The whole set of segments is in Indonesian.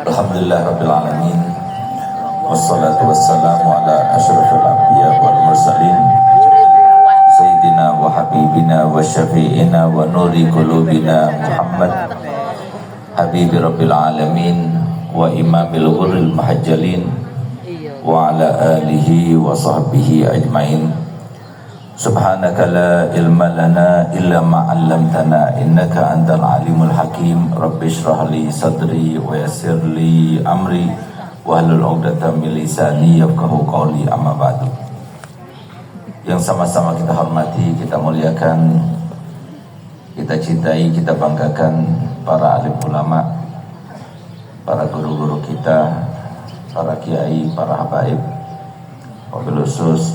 Alhamdulillah Rabbil Alamin. Wassalatu wassalamu ala ashrafil anbiya wal mursalin Sayyidina wa habibina wa syafi'ina wa nuri qulubina Muhammad Habibi Rabbil Alamin wa imamil ghurril muhajjalin wa ala alihi wa sahbihi ajma'in. Subhanaka la ilma lana illa ma 'allamtana innaka antal alimul hakim. Rabbi shrah li sadri wa yassir li amri wahlul 'uqdatam min lisani yafqahu qawli, amma ba'du. Yang sama-sama kita hormati, kita muliakan, kita cintai, kita banggakan para alim ulama, para guru-guru kita, para kiai, para habaib, wabil khusus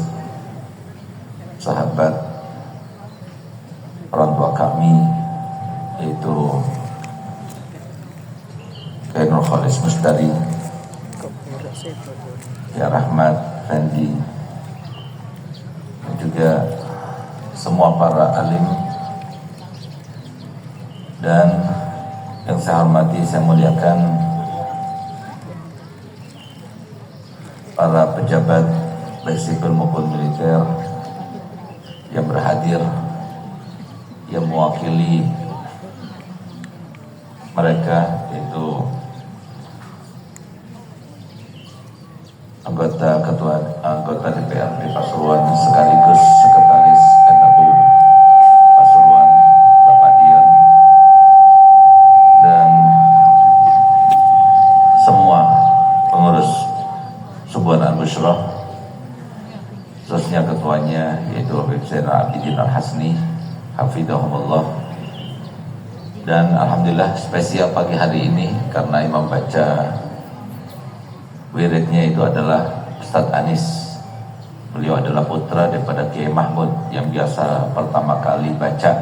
sahabat orang tua kami, yaitu Kiai Nur Khalis Mustari, Ya Rahmat Fendi, dan juga semua para alim, dan yang saya hormati, saya muliakan para pejabat baik sipil maupun militer yang berhadir, yang mewakili mereka, yaitu anggota DPRD Pasuruan sekaligus sekretaris NU Pasuruan Bapak Dian, dan semua pengurus Subuhan Al-Bushrah, khususnya ketuanya yaitu Habib Zainal Abidin Al-Hasni hafidhahumullah. Dan alhamdulillah spesial pagi hari ini karena imam baca wiridnya itu adalah Ustadz Anis. Beliau adalah putra daripada Kiai Mahmud yang biasa pertama kali baca,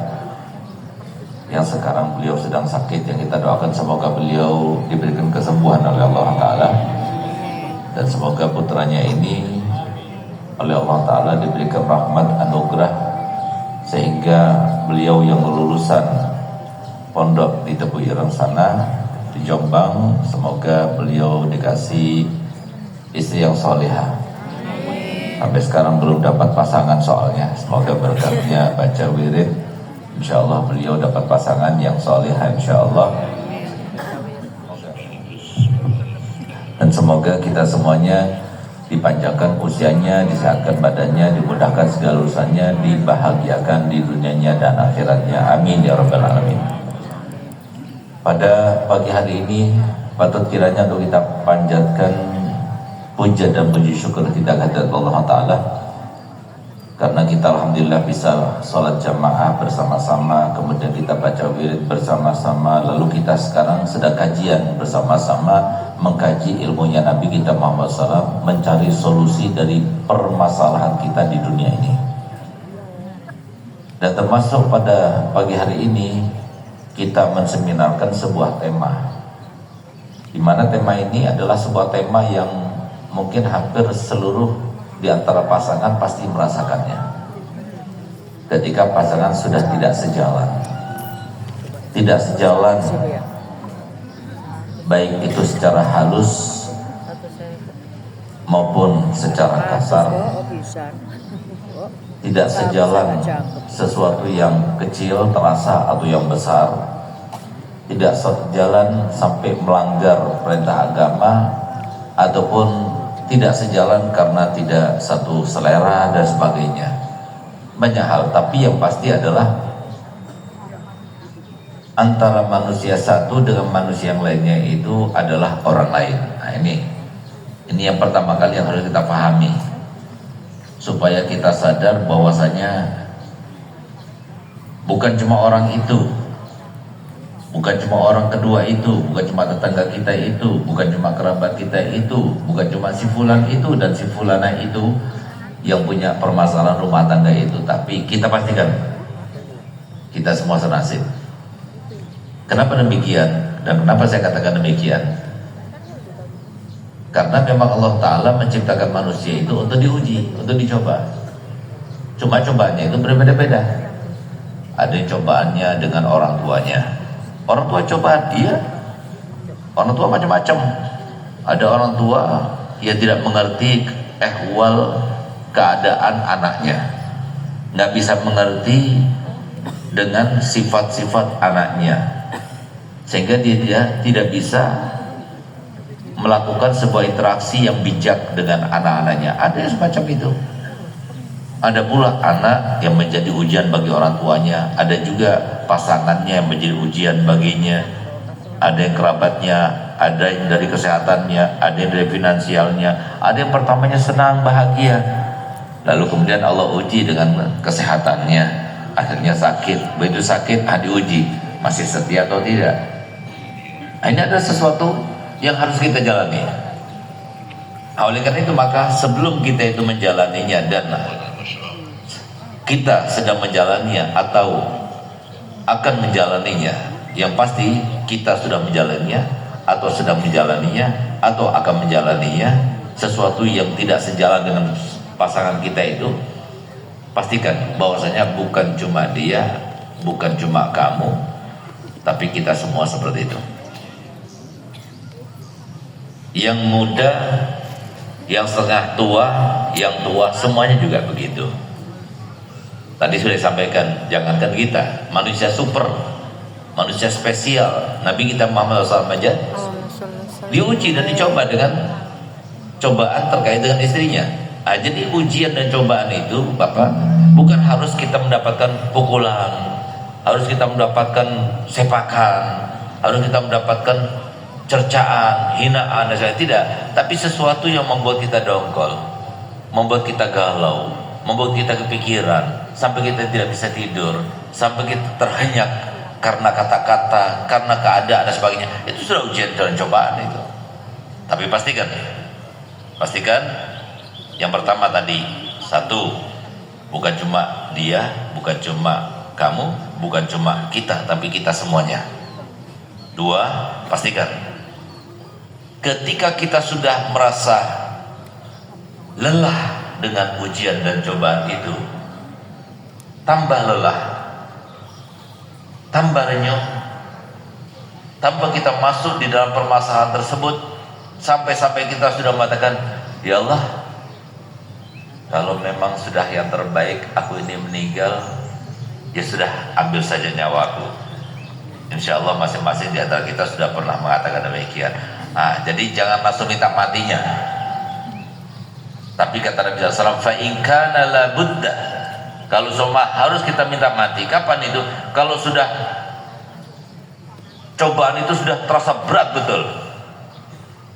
yang sekarang beliau sedang sakit, yang kita doakan semoga beliau diberikan kesembuhan oleh Allah Ta'ala, dan semoga putranya ini oleh Allah Ta'ala diberikan rahmat anugerah sehingga beliau yang lulusan pondok di Tebu Ireng sana di Jombang, semoga beliau dikasih istri yang solehah. Sampai sekarang belum dapat pasangan soalnya, semoga berkatnya baca wirid, insya Allah beliau dapat pasangan yang solehah insya Allah. Dan semoga kita semuanya dipanjangkan usianya, disehatkan badannya, dimudahkan segala urusannya, dibahagiakan di dunianya dan akhiratnya. Amin ya rabbal alamin. Pada pagi hari ini patut kiranya untuk kita panjatkan puja dan puji syukur kita kehadirat Allah Ta'ala, karena kita alhamdulillah bisa sholat jamaah bersama-sama, kemudian kita baca wirid bersama-sama, lalu kita sekarang sedang kajian bersama-sama mengkaji ilmunya Nabi kita Muhammad SAW, mencari solusi dari permasalahan kita di dunia ini. Dan termasuk pada pagi hari ini kita menseminarkan sebuah tema, di mana tema ini adalah sebuah tema yang mungkin hampir seluruh di antara pasangan pasti merasakannya. Ketika pasangan sudah tidak sejalan baik itu secara halus maupun secara kasar, tidak sejalan sesuatu yang kecil terasa atau yang besar, tidak sejalan sampai melanggar perintah agama, ataupun tidak sejalan karena tidak satu selera dan sebagainya. Banyak hal, tapi yang pasti adalah antara manusia satu dengan manusia yang lainnya itu adalah orang lain. Nah ini yang pertama kali yang harus kita pahami, supaya kita sadar bahwasanya bukan cuma orang itu, bukan cuma orang kedua itu, bukan cuma tetangga kita itu, bukan cuma kerabat kita itu, bukan cuma si fulan itu dan si fulana itu yang punya permasalahan rumah tangga itu, tapi kita pastikan kita semua senasib. Kenapa demikian? Dan kenapa saya katakan demikian? Karena memang Allah Ta'ala menciptakan manusia itu untuk diuji, untuk dicoba. Cuma cobaannya itu berbeda-beda. Ada yang cobaannya dengan orang tuanya. Orang tua cobaan dia, Orang tua macam-macam. Ada orang tua yang tidak mengerti ehwal keadaan anaknya, nggak bisa mengerti dengan sifat-sifat anaknya, sehingga dia tidak bisa melakukan sebuah interaksi yang bijak dengan anak-anaknya. Ada yang semacam itu. Ada pula anak yang menjadi ujian bagi orang tuanya, ada juga pasangannya yang menjadi ujian baginya, ada yang kerabatnya, ada yang dari kesehatannya, ada yang dari finansialnya, ada yang pertamanya senang, bahagia, lalu kemudian Allah uji dengan kesehatannya, akhirnya sakit, begitu sakit diuji, masih setia atau tidak. Nah, ini ada sesuatu yang harus kita jalani. Oleh karena itu maka sebelum kita itu menjalaninya dan kita sedang menjalaninya atau akan menjalaninya, yang pasti kita sudah menjalaninya atau sedang menjalaninya atau akan menjalaninya, sesuatu yang tidak sejalan dengan pasangan kita itu, pastikan bahwasanya bukan cuma dia, bukan cuma kamu, tapi kita semua seperti itu. Yang muda, yang setengah tua, yang tua, semuanya juga begitu. Tadi sudah disampaikan, jangankan kita, manusia super, manusia spesial, Nabi kita Muhammad SAW aja diuji dan dicoba dengan cobaan terkait dengan istrinya. Nah, jadi ujian dan cobaan itu Bapak, bukan harus kita mendapatkan pukulan, harus kita mendapatkan sepakan, harus kita mendapatkan cercaan, hinaan dan sebagainya, tidak. Tapi sesuatu yang membuat kita dongkol, membuat kita galau, membuat kita kepikiran, sampai kita tidak bisa tidur, sampai kita terhenyak karena kata-kata, karena keadaan dan sebagainya, itu sudah ujian dan cobaan itu. Tapi pastikan yang pertama tadi, satu, bukan cuma dia, bukan cuma kamu, bukan cuma kita, tapi kita semuanya. Dua, pastikan ketika kita sudah merasa lelah dengan ujian dan cobaan itu, tambah lelah, tambah renyuh, tanpa kita masuk di dalam permasalahan tersebut, sampai-sampai kita sudah mengatakan, ya Allah, kalau memang sudah yang terbaik aku ini meninggal, ya sudah, ambil saja nyawaku. Insya Allah masing-masing di antara kita sudah pernah mengatakan demikian. Nah, jadi jangan langsung minta matinya. Tapi kata Nabi SAW, fa in kana la budda, kalau semua harus kita minta mati. Kapan itu? Kalau sudah cobaan itu sudah terasa berat betul,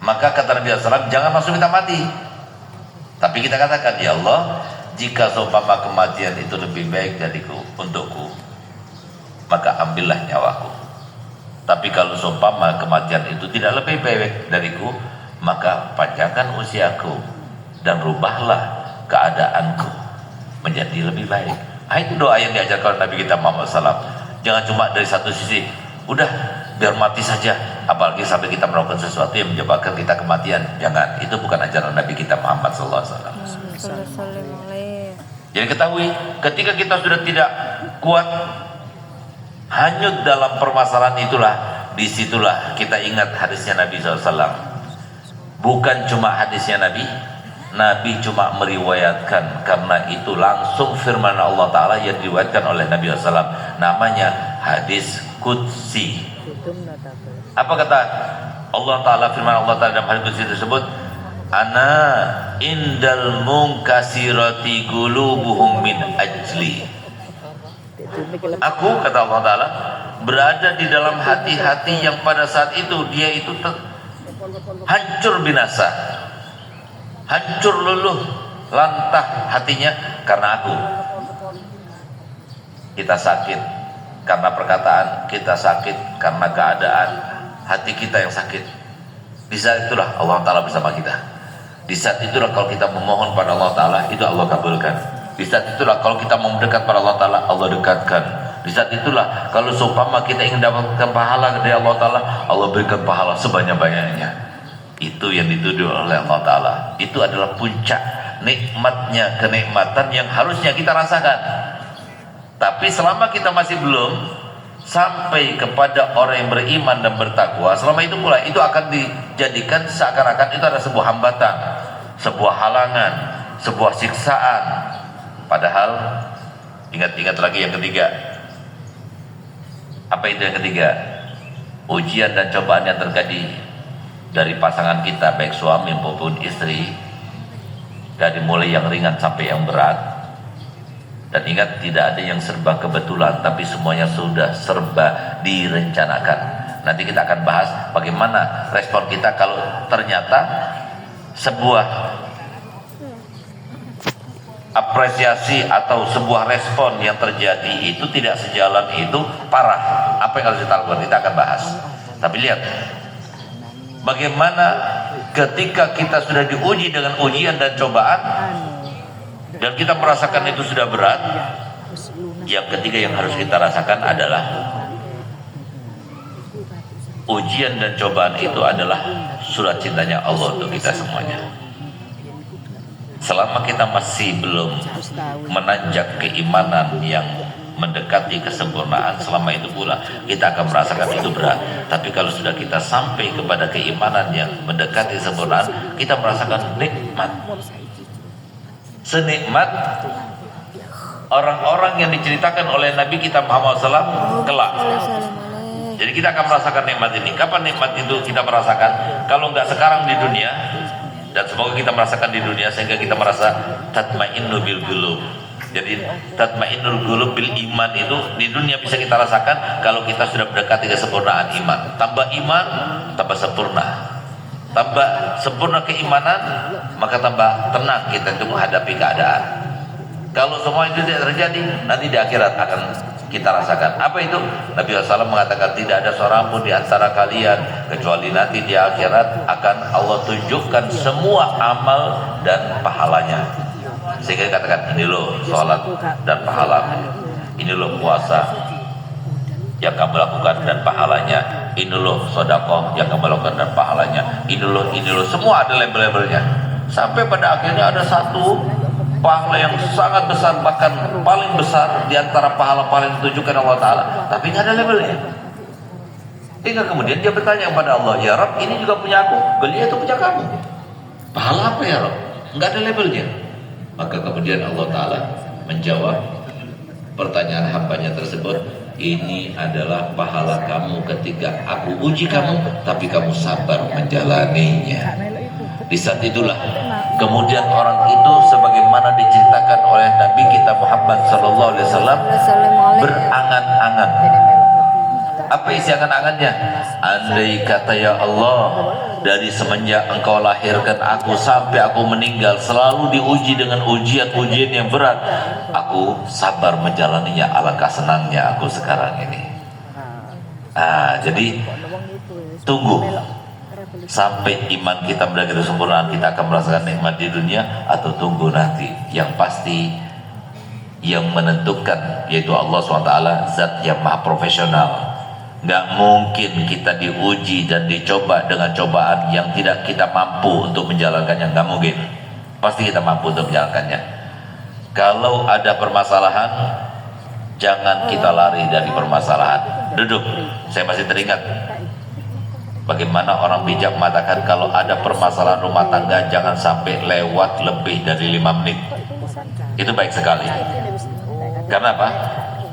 maka kata Nabi SAW, jangan langsung minta mati. Tapi kita katakan, ya Allah, jika seumpama kematian itu lebih baik dariku untukku, maka ambillah nyawaku. Tapi kalau seumpama kematian itu tidak lebih baik dariku, maka panjangkan usiaku dan rubahlah keadaanku menjadi lebih baik. Nah, itu doa yang diajarkan Nabi kita Muhammad SAW. Jangan cuma dari satu sisi, udah biar mati saja, apalagi sampai kita melakukan sesuatu yang menyebabkan kita kematian. Jangan, itu bukan ajaran Nabi kita Muhammad SAW. Jadi ketahui, ketika kita sudah tidak kuat, hanyut dalam permasalahan itulah, disitulah kita ingat hadisnya Nabi SAW. Bukan cuma hadisnya Nabi cuma meriwayatkan, karena itu langsung firman Allah Ta'ala yang diriwayatkan oleh Nabi SAW, namanya hadis Qudsi. Apa kata Allah Ta'ala, firman Allah Ta'ala dalam hadis Qudsi tersebut, ana indal munkasirati qulubuhum min ajli. Aku, kata Allah Ta'ala, berada di dalam hati-hati yang pada saat itu dia itu hancur binasa, hancur luluh lantah hatinya karena aku. Kita sakit karena perkataan, kita sakit karena keadaan, hati kita yang sakit. Di saat itulah Allah Ta'ala bersama kita. Di saat itulah kalau kita memohon pada Allah Ta'ala, itu Allah kabulkan. Di saat itulah kalau kita mau mendekat pada Allah Ta'ala, Allah dekatkan. Di saat itulah kalau seumpama kita ingin dapatkan pahala dari Allah Ta'ala, Allah berikan pahala sebanyak-banyaknya. Itu yang dituduh oleh Allah Ta'ala. Itu adalah puncak nikmatnya, kenikmatan yang harusnya kita rasakan. Tapi selama kita masih belum sampai kepada orang yang beriman dan bertakwa, selama itu pula itu akan dijadikan seakan-akan itu adalah sebuah hambatan, sebuah halangan, sebuah siksaan. Padahal ingat-ingat lagi yang ketiga. Apa itu yang ketiga? Ujian dan cobaan yang terjadi dari pasangan kita, baik suami maupun istri, dari mulai yang ringan sampai yang berat. Dan ingat, tidak ada yang serba kebetulan, tapi semuanya sudah serba direncanakan. Nanti kita akan bahas bagaimana respon kita kalau ternyata sebuah apresiasi atau sebuah respon yang terjadi itu tidak sejalan, itu parah. Apa yang harus kita lakukan? Kita akan bahas. Tapi lihat, bagaimana ketika kita sudah diuji dengan ujian dan cobaan, dan kita merasakan itu sudah berat, yang ketiga yang harus kita rasakan adalah ujian dan cobaan itu adalah surat cintanya Allah untuk kita semuanya. Selama kita masih belum menanjak keimanan yang mendekati kesempurnaan, selama itu pula kita akan merasakan itu berat. Tapi kalau sudah kita sampai kepada keimanan yang mendekati kesempurnaan, kita merasakan nikmat. Senikmat orang-orang yang diceritakan oleh Nabi kita Muhammad SAW kelak. Jadi kita akan merasakan nikmat ini. Kapan nikmat itu kita merasakan? Kalau nggak sekarang di dunia, dan semoga kita merasakan di dunia sehingga kita merasa tatma'innu bil qulub. Jadi tatma'innul qulub bil iman itu di dunia bisa kita rasakan kalau kita sudah mendekati kesempurnaan iman. Tambah iman, tambah sempurna. Tambah sempurna keimanan, maka tambah tenang kita untuk menghadapi keadaan. Kalau semua itu tidak terjadi, nanti di akhirat akan kita rasakan. Apa itu? Nabi SAW mengatakan tidak ada seorang pun di antara kalian kecuali nanti di akhirat akan Allah tunjukkan semua amal dan pahalanya. Sehingga dikatakan ini loh sholat dan pahala, ini loh puasa yang kamu lakukan dan pahalanya, ini loh sedekah yang kamu lakukan dan pahalanya, ini loh, semua ada label-labelnya. Sampai pada akhirnya ada satu pahala yang sangat besar, bahkan paling besar di antara pahala-pahala yang ditujukan Allah Ta'ala, tapi nggak ada labelnya. Hingga kemudian dia bertanya kepada Allah, ya Rabb, ini juga punya aku, beliau itu punya kamu, pahala apa ya Rabb? Nggak ada labelnya. Maka kemudian Allah Ta'ala menjawab pertanyaan hambanya tersebut, ini adalah pahala kamu ketika aku uji kamu, tapi kamu sabar menjalaninya. Di saat itulah kemudian orang itu sebagaimana diceritakan oleh Nabi kita Muhammad SAW berangan-angan. Apa isi angan-angannya? Andai kata ya Allah, dari semenjak engkau lahirkan aku sampai aku meninggal selalu diuji dengan ujian-ujian yang berat, aku sabar menjalaninya, alangkah senangnya aku sekarang ini. Jadi tunggu sampai iman kita mendekati kesempurnaan, kita akan merasakan nikmat di dunia, atau tunggu nanti. Yang pasti yang menentukan yaitu Allah SWT, zat yang maha profesional. Nggak mungkin kita diuji dan dicoba dengan cobaan yang tidak kita mampu untuk menjalankannya. Nggak mungkin. Pasti kita mampu untuk menjalankannya. Kalau ada permasalahan, jangan kita lari dari permasalahan. Duduk. Saya masih teringat bagaimana orang bijak mengatakan kalau ada permasalahan rumah tangga jangan sampai lewat lebih dari 5 menit. Itu baik sekali. Karena apa?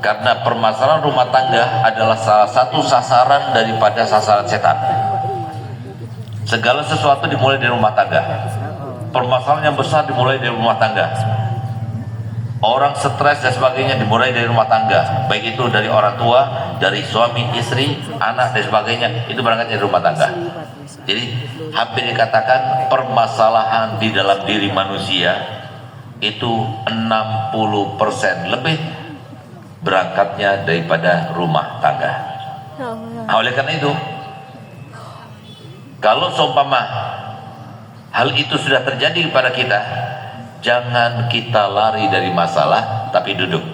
Karena permasalahan rumah tangga adalah salah satu sasaran daripada sasaran setan. Segala sesuatu dimulai dari rumah tangga. Permasalahan yang besar dimulai dari rumah tangga. Orang stres dan sebagainya dimulai dari rumah tangga. Baik itu dari orang tua, dari suami, istri, anak dan sebagainya, itu berangkat dari rumah tangga. Jadi hampir dikatakan permasalahan di dalam diri manusia itu 60% lebih berangkatnya daripada rumah tangga. Oleh karena itu, kalau seumpama hal itu sudah terjadi kepada kita, jangan kita lari dari masalah, tapi duduk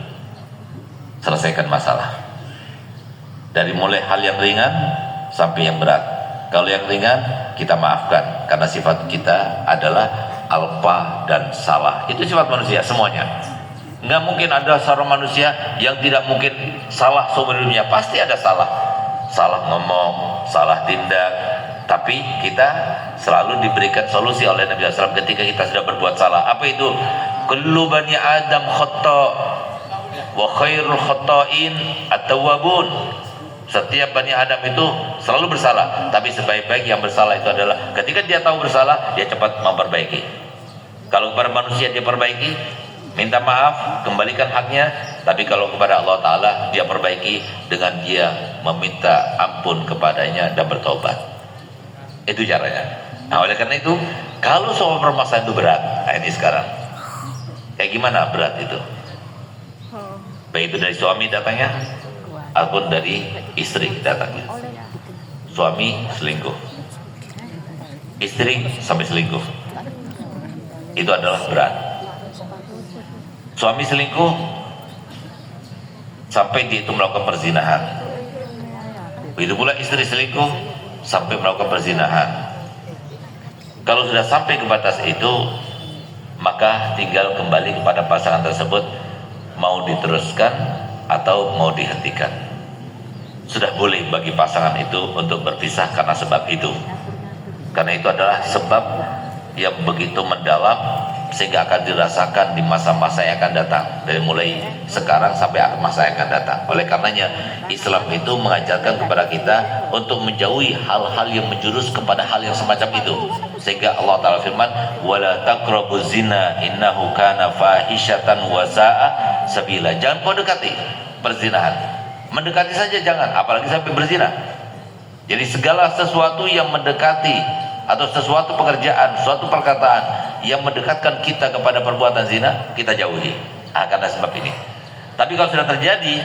selesaikan masalah. Dari mulai hal yang ringan sampai yang berat. Kalau yang ringan kita maafkan, karena sifat kita adalah alpa dan salah. Itu sifat manusia semuanya. Nggak mungkin ada seorang manusia yang tidak mungkin salah seumur hidupnya. Pasti ada salah ngomong, salah tindak. Tapi kita selalu diberikan solusi oleh Nabi SAW ketika kita sudah berbuat salah. Apa itu? Kullu bani Adam khata wa khairul khata'in at-tawwabun. Setiap Bani Adam itu selalu bersalah, tapi sebaik-baik yang bersalah itu adalah ketika dia tahu bersalah, dia cepat memperbaiki. Kalau kepada manusia dia perbaiki, minta maaf, kembalikan haknya. Tapi kalau kepada Allah Ta'ala, dia perbaiki dengan dia meminta ampun kepadanya dan bertobat. Itu caranya. Nah, oleh karena itu, kalau soal permasalahan itu berat, nah ini sekarang kayak gimana berat itu? Baik itu dari suami datangnya ataupun dari istri datangnya. Suami selingkuh, istri sampai selingkuh, itu adalah berat. Suami selingkuh sampai dia itu melakukan perzinahan, begitu pula istri selingkuh sampai melakukan perzinahan. Kalau sudah sampai ke batas itu, maka tinggal kembali kepada pasangan tersebut, mau diteruskan atau mau dihentikan. Sudah boleh bagi pasangan itu untuk berpisah karena sebab itu. Karena itu adalah sebab yang begitu mendalam sehingga akan dirasakan di masa-masa yang akan datang, dari mulai sekarang sampai masa yang akan datang. Oleh karenanya Islam itu mengajarkan kepada kita untuk menjauhi hal-hal yang menjurus kepada hal yang semacam itu. Sehingga Allah Ta'ala firman, wala taqrabuz zina innahu kana fahisyatan wa sa'a sabila. Jangan kau dekati perzinahan, mendekati saja jangan, apalagi sampai berzina. Jadi segala sesuatu yang mendekati atau sesuatu pekerjaan, suatu perkataan yang mendekatkan kita kepada perbuatan zina, kita jauhi. Karena sebab ini. Tapi kalau sudah terjadi,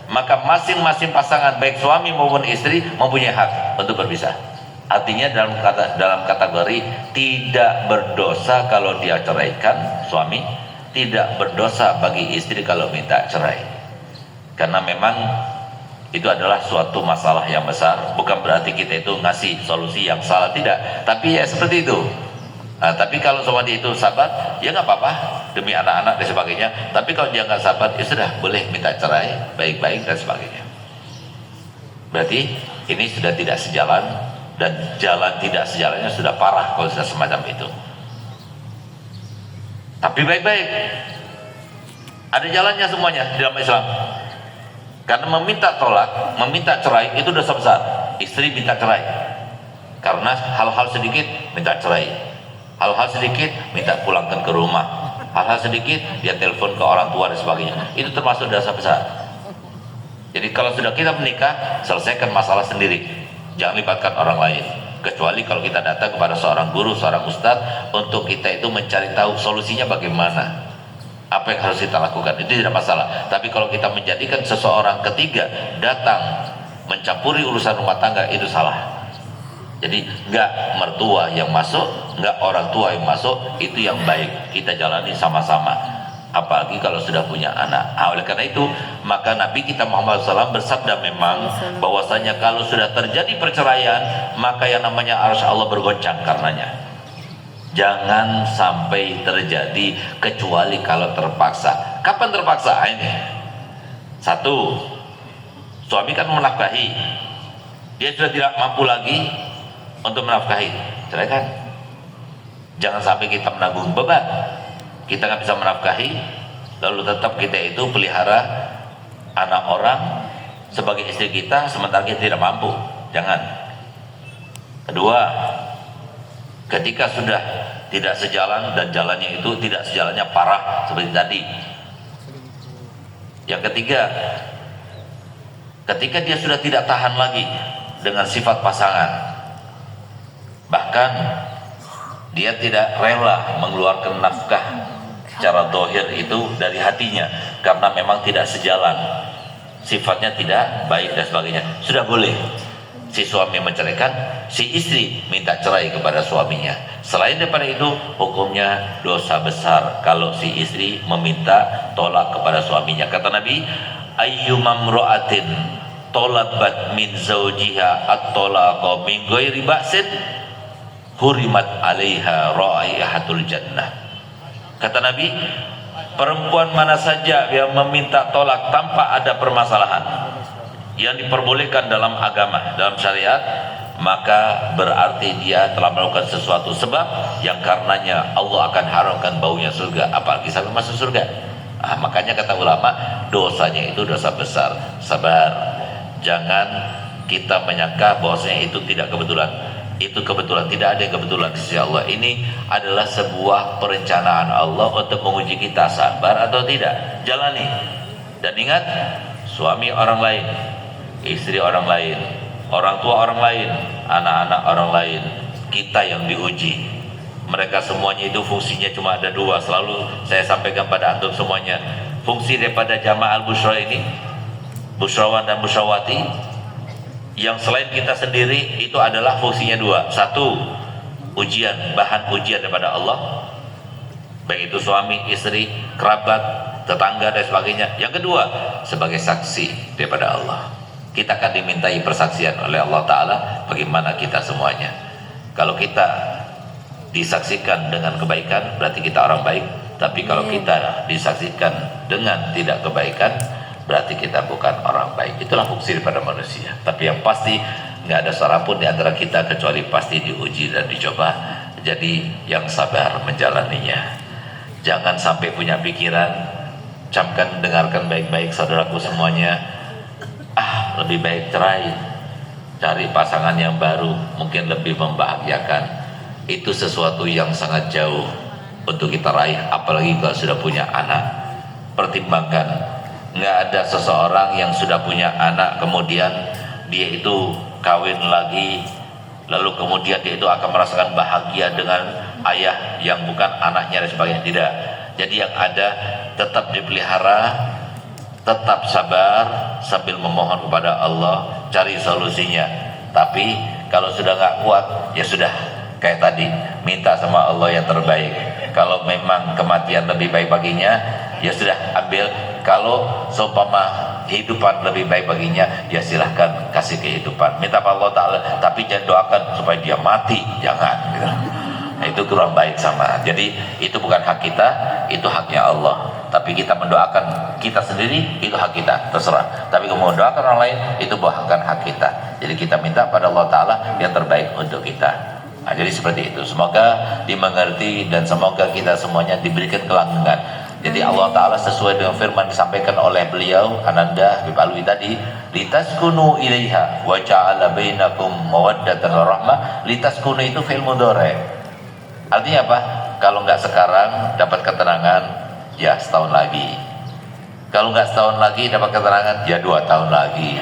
maka masing-masing pasangan baik suami maupun istri mempunyai hak untuk berpisah. Artinya dalam kategori tidak berdosa kalau dia ceraikan suami, tidak berdosa bagi istri kalau minta cerai. Karena memang itu adalah suatu masalah yang besar. Bukan berarti kita itu ngasih solusi yang salah, tidak. Tapi ya seperti itu. Nah, tapi kalau sama dia itu sabar, ya nggak apa-apa demi anak-anak dan sebagainya. Tapi kalau dia nggak sabar, ya sudah boleh minta cerai baik-baik dan sebagainya. Berarti ini sudah tidak sejalan, dan jalan tidak sejalannya sudah parah kalau sudah semacam itu. Tapi baik-baik, ada jalannya semuanya di dalam Islam. Karena meminta tolak, meminta cerai itu dosa besar. Istri minta cerai karena hal-hal sedikit minta cerai, hal-hal sedikit minta pulangkan ke rumah, hal-hal sedikit dia telepon ke orang tua dan sebagainya. Itu termasuk dosa besar. Jadi kalau sudah kita menikah, selesaikan masalah sendiri, jangan libatkan orang lain. Kecuali kalau kita datang kepada seorang guru, seorang ustadz, untuk kita itu mencari tahu solusinya bagaimana, apa yang harus kita lakukan, itu tidak masalah. Tapi kalau kita menjadikan seseorang ketiga datang mencampuri urusan rumah tangga, itu salah. Jadi enggak mertua yang masuk, enggak orang tua yang masuk, itu yang baik kita jalani sama-sama. Apalagi kalau sudah punya anak. Oleh karena itu, maka Nabi kita Muhammad SAW bersabda memang bahwasanya kalau sudah terjadi perceraian, maka yang namanya arsy Allah bergoncang karenanya. Jangan sampai terjadi kecuali kalau terpaksa. Kapan terpaksa? Ini satu, suami kan menafkahi, dia sudah tidak mampu lagi untuk menafkahi, ceraikan. Jangan sampai kita menanggung beban, kita nggak bisa menafkahi, lalu tetap kita itu pelihara anak orang sebagai istri kita sementara kita tidak mampu. Jangan. Kedua, ketika sudah tidak sejalan dan jalannya itu tidak sejalannya parah seperti tadi. Yang ketiga, ketika dia sudah tidak tahan lagi dengan sifat pasangan, bahkan dia tidak rela mengeluarkan nafkah secara dohir itu dari hatinya karena memang tidak sejalan, sifatnya tidak baik dan sebagainya, sudah boleh si suami menceraikan, si istri minta cerai kepada suaminya. Selain daripada itu, hukumnya dosa besar kalau si istri meminta tolak kepada suaminya. Kata Nabi, ayyumamro'atin tolabat min zawjiha at-tolaqa min ghairi ba'sin hurimat alaiha ra'ihatul jannah. Kata Nabi, perempuan mana saja yang meminta tolak tanpa ada permasalahan yang diperbolehkan dalam agama, dalam syariat, maka berarti dia telah melakukan sesuatu sebab yang karenanya Allah akan haramkan baunya surga, apalagi sampai masuk surga. Makanya kata ulama, dosanya itu dosa besar. Sabar, jangan kita menyangka bahwasanya itu tidak kebetulan. Itu kebetulan, tidak ada yang kebetulan di sisi Allah. Ini adalah sebuah perencanaan Allah untuk menguji kita sabar atau tidak. Jalani. Dan ingat, suami orang lain, istri orang lain, orang tua orang lain, anak-anak orang lain, kita yang diuji. Mereka semuanya itu fungsinya cuma ada dua. Selalu saya sampaikan pada antum semuanya, fungsi daripada jamaah al-busyra ini, busyrawan dan busyrawati, yang selain kita sendiri itu adalah fungsinya dua. Satu, ujian, bahan ujian daripada Allah, baik itu suami, istri, kerabat, tetangga dan sebagainya. Yang kedua, sebagai saksi daripada Allah. Kita akan dimintai persaksian oleh Allah Ta'ala bagaimana kita semuanya. Kalau kita disaksikan dengan kebaikan, berarti kita orang baik. Tapi kalau kita disaksikan dengan tidak kebaikan, berarti kita bukan orang baik. Itulah fungsi daripada manusia. Tapi yang pasti nggak ada seorang pun di antara kita kecuali pasti diuji dan dicoba. Jadi yang sabar menjalaninya. Jangan sampai punya pikiran, camkan, dengarkan baik-baik saudaraku semuanya, lebih baik cerai, cari pasangan yang baru, mungkin lebih membahagiakan. Itu sesuatu yang sangat jauh untuk kita raih, apalagi kalau sudah punya anak. Pertimbangkan, nggak ada seseorang yang sudah punya anak kemudian dia itu kawin lagi, lalu kemudian dia itu akan merasakan bahagia dengan ayah yang bukan anaknya dan sebagainya. Tidak. Jadi yang ada tetap dipelihara, tetap sabar sambil memohon kepada Allah, cari solusinya. Tapi kalau sudah nggak kuat, ya sudah, kayak tadi, minta sama Allah yang terbaik. Kalau memang kematian lebih baik baginya, ya sudah, ambil. Kalau seumpama kehidupan lebih baik baginya, ya silahkan kasih kehidupan. Minta pada Allah Ta'ala, tapi jangan doakan supaya dia mati, jangan gitu. Nah, itu kurang baik sama. Jadi itu bukan hak kita, itu haknya Allah. Tapi kita mendoakan kita sendiri, itu hak kita, terserah. Tapi kalau mendoakan orang lain, itu bukan hak kita. Jadi kita minta pada Allah Ta'ala yang terbaik untuk kita. Nah, jadi seperti itu. Semoga dimengerti dan semoga kita semuanya diberikan kelanggengan. Jadi Allah Ta'ala sesuai dengan firman disampaikan oleh beliau Ananda Habib Alwi tadi, litaskunu ilaiha wa ja'ala bainakum mawaddatan wa rahmah. Litaskunu itu fi'il mudhari'. Artinya apa? Kalau nggak sekarang dapat ketenangan, ya setahun lagi. Kalau nggak setahun lagi dapat ketenangan, ya 2 tahun lagi.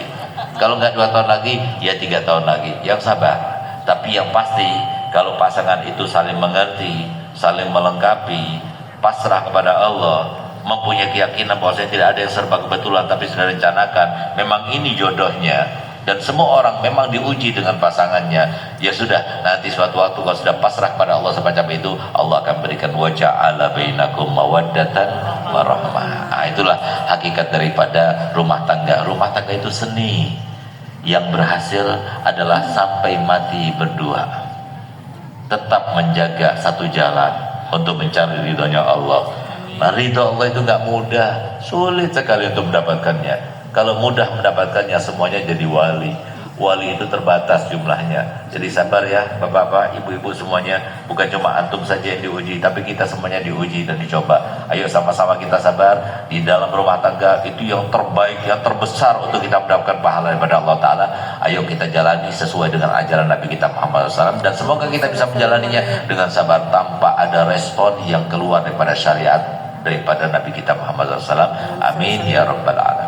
Kalau nggak 2 tahun lagi, ya 3 tahun lagi. Yang sabar. Tapi yang pasti, kalau pasangan itu saling mengerti, saling melengkapi, pasrah kepada Allah, mempunyai keyakinan bahwa tidak ada yang serba kebetulan, tapi sudah direncanakan, memang ini jodohnya. Dan semua orang memang diuji dengan pasangannya. Ya sudah, nanti suatu waktu kalau sudah pasrah pada Allah semacam itu, Allah akan berikan wa ja'ala bainakum mawaddatan wa rahmah. Nah, itulah hakikat daripada rumah tangga. Rumah tangga itu seni. Yang berhasil adalah sampai mati berdua, tetap menjaga satu jalan untuk mencari ridhonya Allah. Nah, ridho Allah itu nggak mudah, sulit sekali untuk mendapatkannya. Kalau mudah mendapatkannya, semuanya jadi wali. Wali itu terbatas jumlahnya. Jadi sabar ya bapak-bapak, ibu-ibu semuanya. Bukan cuma antum saja yang diuji, tapi kita semuanya diuji dan dicoba. Ayo sama-sama kita sabar. Di dalam rumah tangga itu yang terbaik, yang terbesar untuk kita mendapatkan pahala daripada Allah Ta'ala. Ayo kita jalani sesuai dengan ajaran Nabi kita Muhammad SAW. Dan semoga kita bisa menjalaninya dengan sabar, tanpa ada respon yang keluar daripada syariat daripada Nabi kita Muhammad SAW. Amin ya rabbal alamin.